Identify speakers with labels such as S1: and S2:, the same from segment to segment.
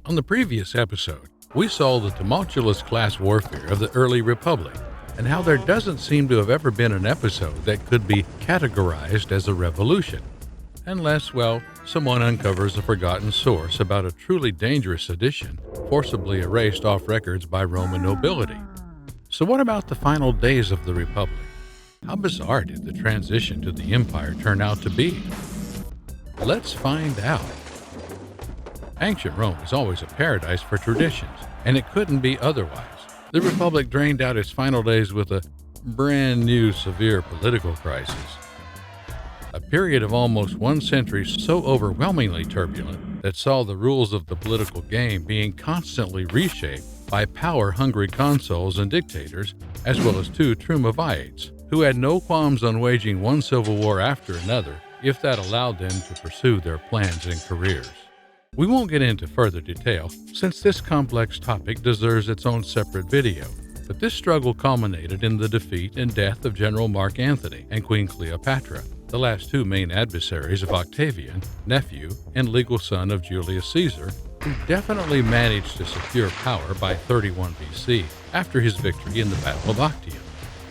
S1: On the previous episode, we saw the tumultuous class warfare of the early republic and how there doesn't seem to have ever been an episode that could be categorized as a revolution, unless, well, someone uncovers a forgotten source about a truly dangerous edition forcibly erased off records by Roman nobility. So what about the final days of the republic? How bizarre did the transition to the empire turn out to be? Let's find out. Ancient Rome was always a paradise for traditions, and it couldn't be otherwise. The Republic drained out its final days with a brand new severe political crisis. A period of almost 1 century so overwhelmingly turbulent that saw the rules of the political game being constantly reshaped by power-hungry consuls and dictators, as well as 2 triumvirates, who had no qualms on waging one civil war after another if that allowed them to pursue their plans and careers. We won't get into further detail, since this complex topic deserves its own separate video, but this struggle culminated in the defeat and death of General Mark Antony and Queen Cleopatra, the last 2 main adversaries of Octavian, nephew and legal son of Julius Caesar, who definitely managed to secure power by 31 BC after his victory in the Battle of Actium.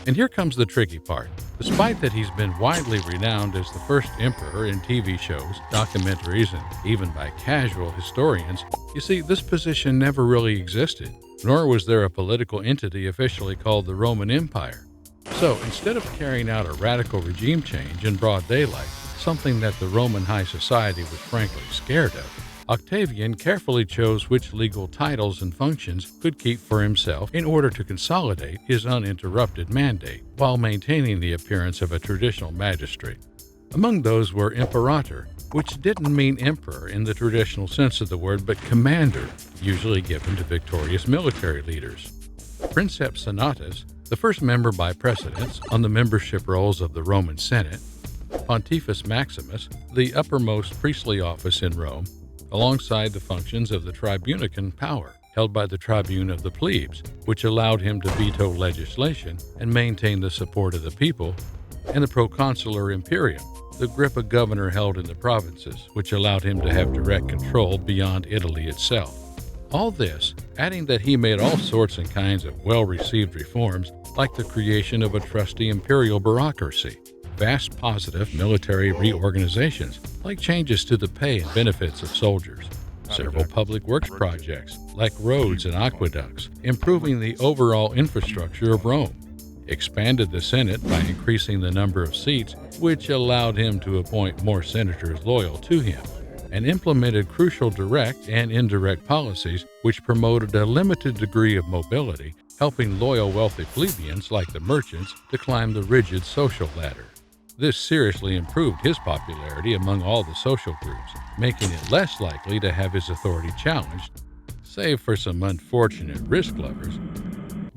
S1: And here comes the tricky part. Despite that he's been widely renowned as the first emperor in TV shows, documentaries, and even by casual historians, you see, this position never really existed, nor was there a political entity officially called the Roman Empire. So instead of carrying out a radical regime change in broad daylight, something that the Roman high society was frankly scared of, Octavian carefully chose which legal titles and functions could keep for himself in order to consolidate his uninterrupted mandate, while maintaining the appearance of a traditional magistrate. Among those were imperator, which didn't mean emperor in the traditional sense of the word, but commander, usually given to victorious military leaders. Princeps senatus, the first member by precedence on the membership rolls of the Roman Senate. Pontifex maximus, the uppermost priestly office in Rome, alongside the functions of the tribunican power, held by the tribune of the plebes, which allowed him to veto legislation and maintain the support of the people, and the proconsular imperium, the grip a governor held in the provinces, which allowed him to have direct control beyond Italy itself. All this, adding that he made all sorts and kinds of well-received reforms, like the creation of a trusty imperial bureaucracy, vast positive military reorganizations, like changes to the pay and benefits of soldiers, several public works projects, like roads and aqueducts, improving the overall infrastructure of Rome, expanded the Senate by increasing the number of seats, which allowed him to appoint more senators loyal to him, and implemented crucial direct and indirect policies which promoted a limited degree of mobility, helping loyal wealthy plebeians like the merchants to climb the rigid social ladder. This seriously improved his popularity among all the social groups, making it less likely to have his authority challenged, save for some unfortunate risk lovers,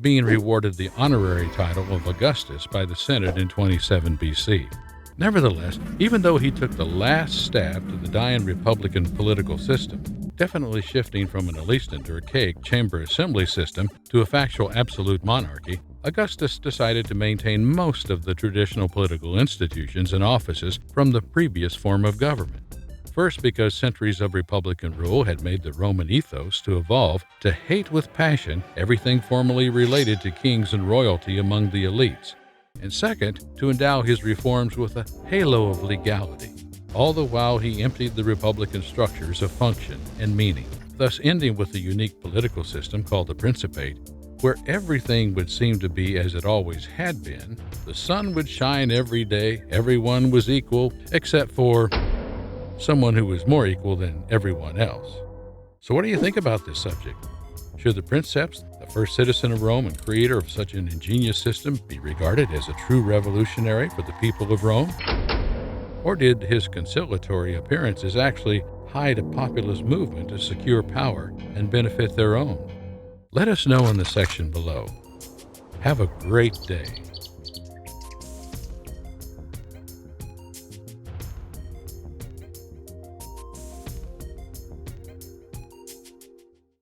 S1: being rewarded the honorary title of Augustus by the Senate in 27 BC. Nevertheless, even though he took the last stab to the dying republican political system, definitely shifting from an at least archaic chamber assembly system to a factual absolute monarchy, Augustus decided to maintain most of the traditional political institutions and offices from the previous form of government. First, because centuries of republican rule had made the Roman ethos to evolve to hate with passion everything formally related to kings and royalty among the elites. And second, to endow his reforms with a halo of legality, all the while he emptied the republican structures of function and meaning, thus ending with a unique political system called the Principate, where everything would seem to be as it always had been. The sun would shine every day, everyone was equal, except for someone who was more equal than everyone else. So what do you think about this subject? Should the Princeps, the first citizen of Rome and creator of such an ingenious system, be regarded as a true revolutionary for the people of Rome? Or did his conciliatory appearances actually hide a populist movement to secure power and benefit their own? Let us know in the section below. Have a great day.